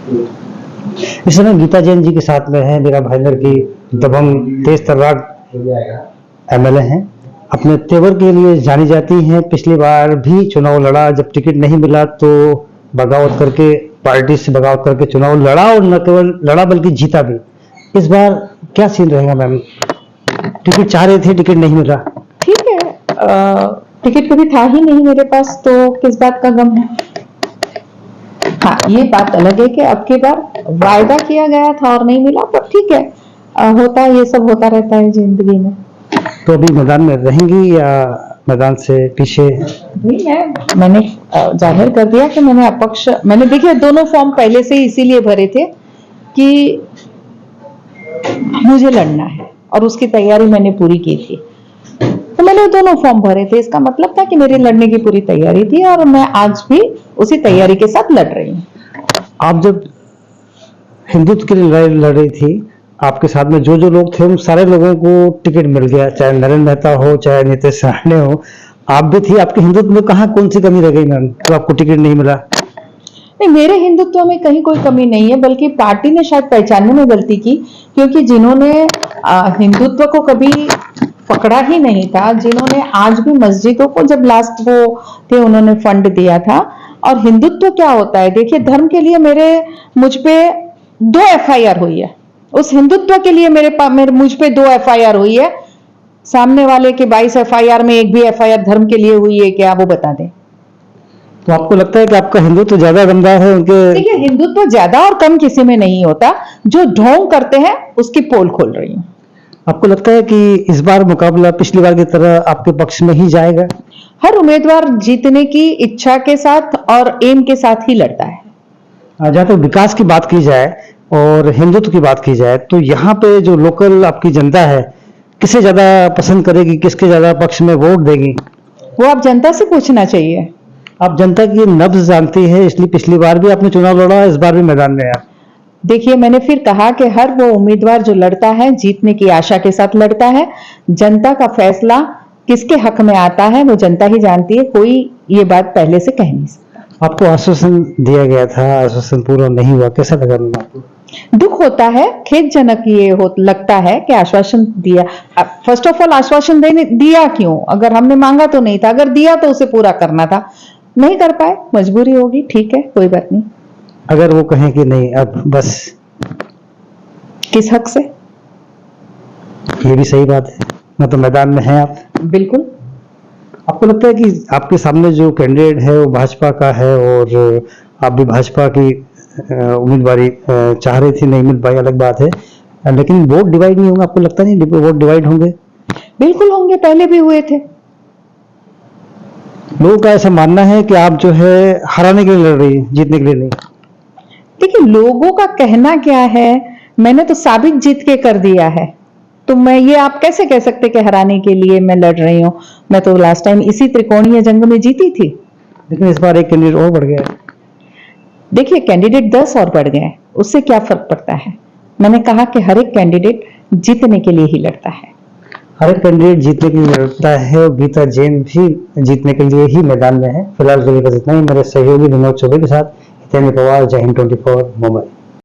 इस समय गीता जैन जी के साथ में है मेरा भाई लड़की दबंग तेज तर्रार एमएलए हैं। अपने तेवर के लिए जानी जाती हैं। पिछली बार भी चुनाव लड़ा, जब टिकट नहीं मिला तो बगावत करके, पार्टी से बगावत करके चुनाव लड़ा, और न केवल लड़ा बल्कि जीता भी। इस बार क्या सीन रहेगा मैम? टिकट चाह रहे थे, टिकट नहीं मिला। ठीक है, टिकट कभी था ही नहीं मेरे पास, तो किस बात का गम है। हाँ, ये बात अलग है कि अब की बार वायदा किया गया था और नहीं मिला, पर ठीक है, होता है, ये सब होता रहता है जिंदगी में। तो अभी मैदान में रहेंगी या मैदान से पीछे? मैंने जाहिर कर दिया कि मैंने अपक्ष, मैंने देखिए दोनों फॉर्म पहले से ही इसीलिए भरे थे कि मुझे लड़ना है और उसकी तैयारी मैंने पूरी की थी, तो मैंने दोनों फॉर्म भरे थे। इसका मतलब था कि मेरी लड़ने की पूरी तैयारी थी और मैं आज भी उसी तैयारी के साथ लड़ रही हूँ। आप जब हिंदुत्व के लिए लड़ रही थी, आपके साथ में जो जो लोग थे उन सारे लोगों को टिकट मिल गया, चाहे नरेंद्र मेहता हो, चाहे नीतीश राणे हो, आप भी थी। आपके हिंदुत्व में कहाँ कौन सी कमी रह गई मैम तो आपको टिकट नहीं मिला? नहीं, मेरे हिंदुत्व में कहीं कोई कमी नहीं है, बल्कि पार्टी ने शायद पहचानने में गलती की, क्योंकि जिन्होंने हिंदुत्व को कभी पकड़ा ही नहीं था, जिन्होंने आज भी मस्जिदों को जब लास्ट वो थे उन्होंने फंड दिया था। और हिंदुत्व क्या होता है, देखिए धर्म के लिए मुझ पे 2 एफआईआर हुई है, उस हिंदुत्व के लिए मुझ पे 2 एफआईआर हुई है। सामने वाले के 22 एफआईआर में एक भी एफआईआर धर्म के लिए हुई है क्या, वो बता दें। तो आपको लगता है कि आपका हिंदुत्व ज्यादा दमदार है उनके? देखिए, हिंदुत्व ज्यादा और कम किसी में नहीं होता, जो ढोंग करते हैं उसकी पोल खोल रही हूँ। आपको लगता है कि इस बार मुकाबला पिछली बार की तरह आपके पक्ष में ही जाएगा? हर उम्मीदवार जीतने की इच्छा के साथ और एम के साथ ही लड़ता है। जहाँ तक विकास की बात की जाए और हिंदुत्व की बात की जाए, तो यहाँ पे जो लोकल आपकी जनता है, किसे ज्यादा पसंद करेगी, किसके ज्यादा पक्ष में वोट देगी? वो आप जनता से पूछना चाहिए। आप जनता की नब्ज जानती है, इसलिए पिछली बार भी आपने चुनाव लड़ा, इस बार भी मैदान में आप। देखिए, मैंने फिर कहा कि हर वो उम्मीदवार जो लड़ता है जीतने की आशा के साथ लड़ता है। जनता का फैसला किसके हक में आता है वो जनता ही जानती है, कोई ये बात पहले से कह नहीं सकता। आपको आश्वासन दिया गया था, आश्वासन पूरा नहीं हुआ, कैसा लगा आपको? दुख होता है, खेदजनक ये लगता है कि आश्वासन दिया। फर्स्ट ऑफ ऑल, आश्वासन दिया क्यों? अगर हमने मांगा तो नहीं था, अगर दिया तो उसे पूरा करना था, नहीं कर पाए, मजबूरी होगी, ठीक है, कोई बात नहीं। अगर वो कहें कि नहीं अब बस, किस हक से? ये भी सही बात है, मतलब मैदान में हैं आप। बिल्कुल। आपको लगता है कि आपके सामने जो कैंडिडेट है वो भाजपा का है और आप भी भाजपा की उम्मीदवारी चाह रही थी, नहीं मिल पाई, अलग बात है, लेकिन वोट डिवाइड नहीं होंगे? आपको लगता नहीं वोट डिवाइड होंगे? बिल्कुल होंगे, पहले भी हुए थे। लोगों का ऐसा मानना है कि आप जो है हराने के लिए लड़ रही है, जीतने के लिए नहीं। देखिए, लोगों का कहना क्या है, मैंने तो साबित जीत के कर दिया है, तो मैं ये आप कैसे कह सकते कि हराने के लिए मैं लड़ रही हूँ? मैं तो लास्ट टाइम इसी त्रिकोणीय जंग में जीती थी। लेकिन इस बार एक कैंडिडेट और बढ़ गया है। देखिए, कैंडिडेट 10 और बढ़ गए, उससे क्या फर्क पड़ता है? मैंने कहा कि हर एक कैंडिडेट जीतने के लिए ही लड़ता है। हर एक कैंडिडेट जीतने के लिए लड़ता है और गीता जैन भी जीतने के लिए ही मैदान में है। फिलहाल के लिए बस इतना ही। मेरे सहयोगी विनोद चौबे के साथ हितेंद्र पवार, जय हिंद 24 मुंबई।